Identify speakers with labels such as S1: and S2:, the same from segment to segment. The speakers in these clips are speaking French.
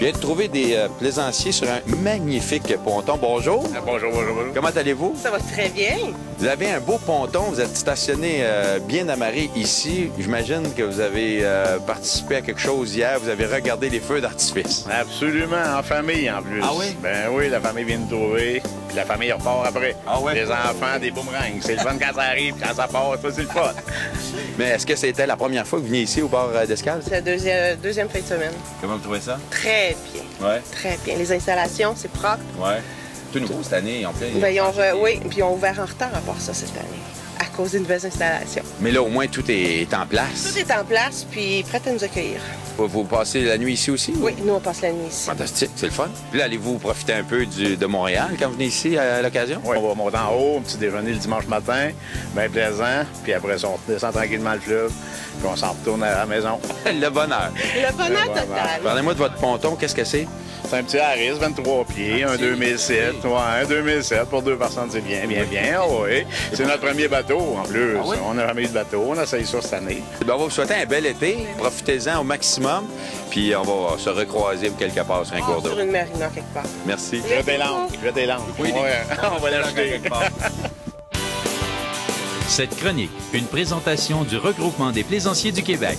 S1: Je viens de trouver des plaisanciers sur un magnifique ponton. Bonjour.
S2: Bonjour, bonjour, bonjour.
S1: Comment allez-vous?
S3: Ça va très bien.
S1: Vous avez un beau ponton, vous êtes stationné bien amarré ici. J'imagine que vous avez participé à quelque chose hier, vous avez regardé les feux d'artifice.
S2: Absolument, en famille en plus.
S1: Ah oui?
S2: Ben oui, la famille vient nous trouver, puis la famille repart après.
S1: Ah ouais?
S2: Les enfants, des boomerangs. C'est le fun quand ça arrive, quand ça part, ça c'est le fun.
S1: Mais est-ce que c'était la première fois que vous veniez ici au bord d'Escale?
S3: C'est la deuxième fin de semaine.
S1: Comment vous trouvez ça?
S3: Très bien.
S1: Ouais.
S3: Très bien. Les installations, c'est propre.
S1: Ouais. Tout nouveau cette année, en fait.
S3: Ben, oui, puis ils ont ouvert en retard à part ça cette année, à cause des nouvelles installations.
S1: Mais là, au moins, tout est en place.
S3: Tout est en place, puis prêt à nous accueillir.
S1: Vous passez la nuit ici aussi?
S3: Oui, nous, on passe la nuit ici.
S1: Fantastique, c'est le fun. Puis là, allez-vous profiter un peu de Montréal quand vous venez ici à l'occasion?
S2: Oui, on va monter en haut, un petit déjeuner le dimanche matin, bien plaisant, puis après ça, on descend tranquillement le fleuve, puis on s'en retourne à la maison.
S1: Le bonheur.
S3: Le bonheur total.
S1: Parlez-moi de votre ponton, qu'est-ce que c'est?
S2: C'est un petit Harris, 23 pieds, un 2007. Oui, un 2007 pour deux personnes, c'est bien, bien, bien. Oui. C'est notre premier bateau, en plus.
S1: Ah oui?
S2: On n'a jamais eu de bateau. On a essayé ça cette année.
S1: Ben, on va vous souhaiter un bel été. Profitez-en au maximum. Puis on va se recroiser quelque part sur un cours d'eau.
S3: Sur une marina quelque part.
S1: Merci.
S2: Je tes langues. Je tes langues.
S1: Oui,
S2: ouais, on va l'acheter.
S4: Cette chronique, une présentation du Regroupement des plaisanciers du Québec.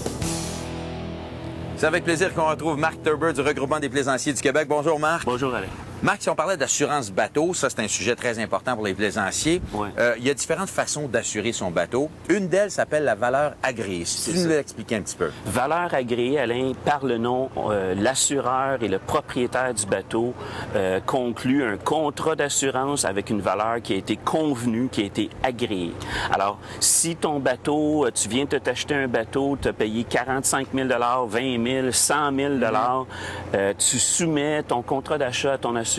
S1: C'est avec plaisir qu'on retrouve Marc Turber du Regroupement des plaisanciers du Québec. Bonjour Marc.
S5: Bonjour Alain.
S1: Marc, si on parlait d'assurance bateau, ça c'est un sujet très important pour les plaisanciers.
S5: Ouais.
S1: Il y a différentes façons d'assurer son bateau. Une d'elles s'appelle la valeur agréée. Si tu nous l'expliquais un petit peu.
S5: Valeur agréée, Alain, par le nom, l'assureur et le propriétaire du bateau conclut un contrat d'assurance avec une valeur qui a été convenue, qui a été agréée. Alors, si ton bateau, tu viens de t'acheter un bateau, tu as payé 45 000 20 000 100 000 tu soumets ton contrat d'achat à ton assureur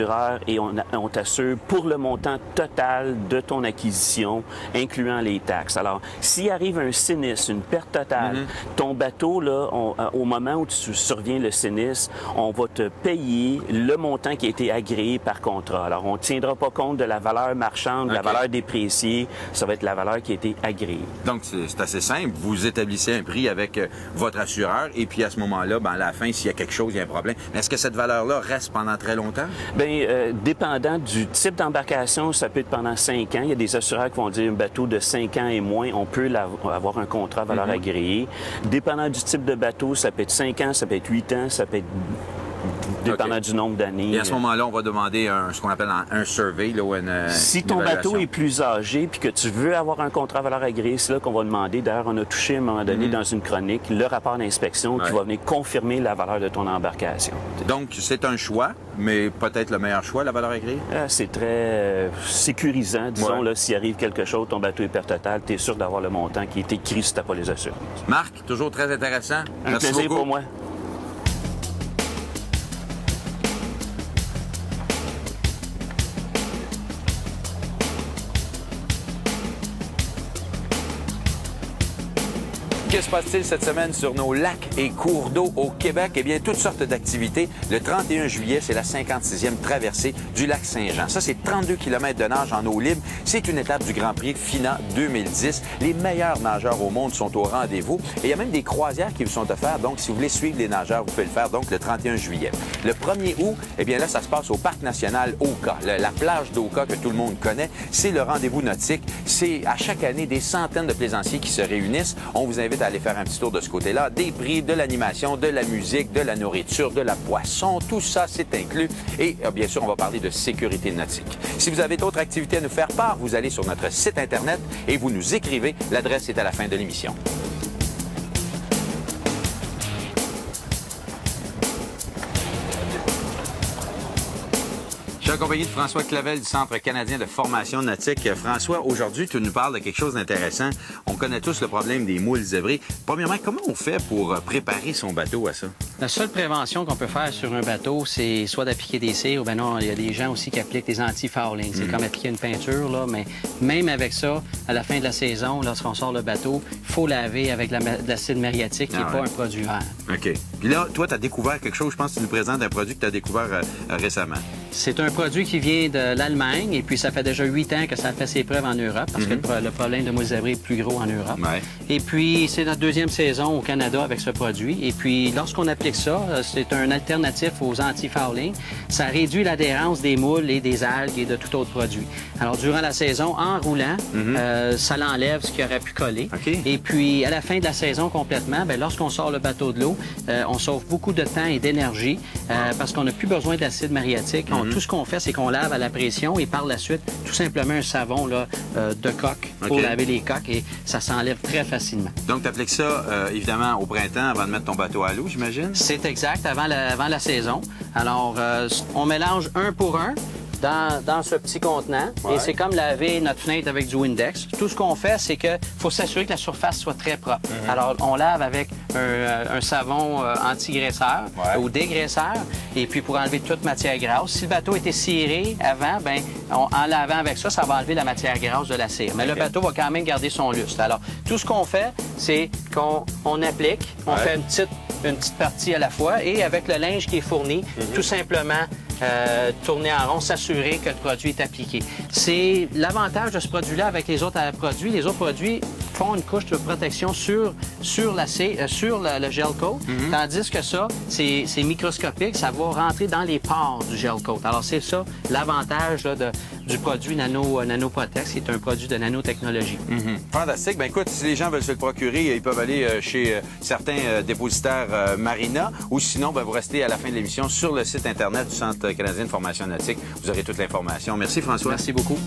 S5: et on t'assure pour le montant total de ton acquisition, incluant les taxes. Alors, s'il arrive un sinistre, une perte totale, ton bateau, là, au moment où tu surviens le sinistre, on va te payer le montant qui a été agréé par contrat. Alors, on ne tiendra pas compte de la valeur marchande, de la valeur dépréciée. Ça va être la valeur qui a été agréée.
S1: Donc, c'est assez simple. Vous établissez un prix avec votre assureur et puis à ce moment-là, ben, à la fin, s'il y a quelque chose, il y a un problème. Mais est-ce que cette valeur-là reste pendant très longtemps?
S5: Bien, dépendant du type d'embarcation, ça peut être pendant 5 ans. Il y a des assureurs qui vont dire un bateau de 5 ans et moins, on peut avoir un contrat à valeur agréée. Dépendant du type de bateau, ça peut être 5 ans, ça peut être 8 ans, ça peut être dépendant du nombre d'années.
S1: Et à ce moment-là, on va demander ce qu'on appelle un survey. Là, ou
S5: si ton bateau est plus âgé puis que tu veux avoir un contrat à valeur agréée, c'est là qu'on va demander. D'ailleurs, on a touché à un moment donné dans une chronique le rapport d'inspection qui va venir confirmer la valeur de ton embarcation.
S1: Donc, c'est un choix, mais peut-être le meilleur choix, la valeur agréée?
S5: C'est très sécurisant. Disons, là, s'il arrive quelque chose, ton bateau est perte totale, tu es sûr d'avoir le montant qui est écrit si tu n'as pas les assurances.
S1: Marc, toujours très intéressant.
S5: Un plaisir pour moi.
S1: Que se passe-t-il cette semaine sur nos lacs et cours d'eau au Québec? Eh bien, toutes sortes d'activités. Le 31 juillet, c'est la 56e traversée du lac Saint-Jean. Ça, c'est 32 km de nage en eau libre. C'est une étape du Grand Prix FINA 2010. Les meilleurs nageurs au monde sont au rendez-vous. Et il y a même des croisières qui vous sont offertes. Donc, si vous voulez suivre les nageurs, vous pouvez le faire donc le 31 juillet. Le 1er août, eh bien là, ça se passe au Parc national Oka. La plage d'Oka que tout le monde connaît, c'est le rendez-vous nautique. C'est à chaque année des centaines de plaisanciers qui se réunissent. On vous invite à aller faire un petit tour de ce côté-là. Des prix, de l'animation, de la musique, de la nourriture, de la boisson, tout ça, c'est inclus. Et bien sûr, on va parler de sécurité nautique. Si vous avez d'autres activités à nous faire part, vous allez sur notre site Internet et vous nous écrivez. L'adresse est à la fin de l'émission. Je suis accompagné de François Clavel du Centre canadien de formation nautique. François, aujourd'hui, tu nous parles de quelque chose d'intéressant. On connaît tous le problème des moules zébrés. Premièrement, comment on fait pour préparer son bateau à ça?
S6: La seule prévention qu'on peut faire sur un bateau, c'est soit d'appliquer des cires, ou bien non, il y a des gens aussi qui appliquent des anti-fouling. C'est comme appliquer une peinture, là, mais même avec ça, à la fin de la saison, lorsqu'on sort le bateau, il faut laver avec de l'acide muriatique, qui n'est pas un produit vert.
S1: OK. Puis là, toi, tu as découvert quelque chose. Je pense que tu nous présentes un produit que tu as découvert récemment.
S6: C'est un produit qui vient de l'Allemagne et puis ça fait déjà 8 ans que ça fait ses preuves en Europe parce que le problème de mousse d'abri est plus gros en Europe.
S1: Ouais.
S6: Et puis, c'est notre deuxième saison au Canada avec ce produit. Et puis, lorsqu'on applique ça, c'est un alternatif aux anti-fouling. Ça réduit l'adhérence des moules et des algues et de tout autre produit. Alors, durant la saison, en roulant, ça l'enlève ce qui aurait pu coller.
S1: Okay.
S6: Et puis, à la fin de la saison complètement, bien, lorsqu'on sort le bateau de l'eau, on sauve beaucoup de temps et d'énergie parce qu'on n'a plus besoin d'acide maréatique. Tout ce qu'on fait, c'est qu'on lave à la pression et par la suite, tout simplement un savon là, de coque pour laver les coques et ça s'enlève très facilement.
S1: Donc, tu appliques ça, évidemment, au printemps avant de mettre ton bateau à l'eau, j'imagine?
S6: C'est exact, avant la saison. Alors, on mélange 1 pour 1. Dans ce petit contenant.
S1: Ouais.
S6: Et c'est comme laver notre fenêtre avec du Windex. Tout ce qu'on fait, c'est qu'il faut s'assurer que la surface soit très propre. Alors, on lave avec un savon anti-graisseur ou dégraisseur. Et puis, pour enlever toute matière grasse. Si le bateau était ciré avant, bien, en lavant avec ça, ça va enlever la matière grasse de la cire. Mais le bateau va quand même garder son lustre. Alors, tout ce qu'on fait, c'est qu'on applique, on fait une petite partie à la fois et avec le linge qui est fourni, tout simplement tourner en rond, s'assurer que le produit est appliqué. C'est l'avantage de ce produit-là avec les autres produits. Les autres produits font une couche de protection sur le gel coat, tandis que ça, c'est microscopique, ça va rentrer dans les pores du gel coat. Alors, c'est ça l'avantage du produit Nanoprotex, qui est un produit de nanotechnologie.
S1: Fantastique. Ben écoute, si les gens veulent se le procurer, ils peuvent aller chez certains dépositaires Marina ou sinon, ben, vous restez à la fin de l'émission sur le site Internet du Centre canadien de formation nautique. Vous aurez toute l'information. Merci, François.
S6: Merci beaucoup.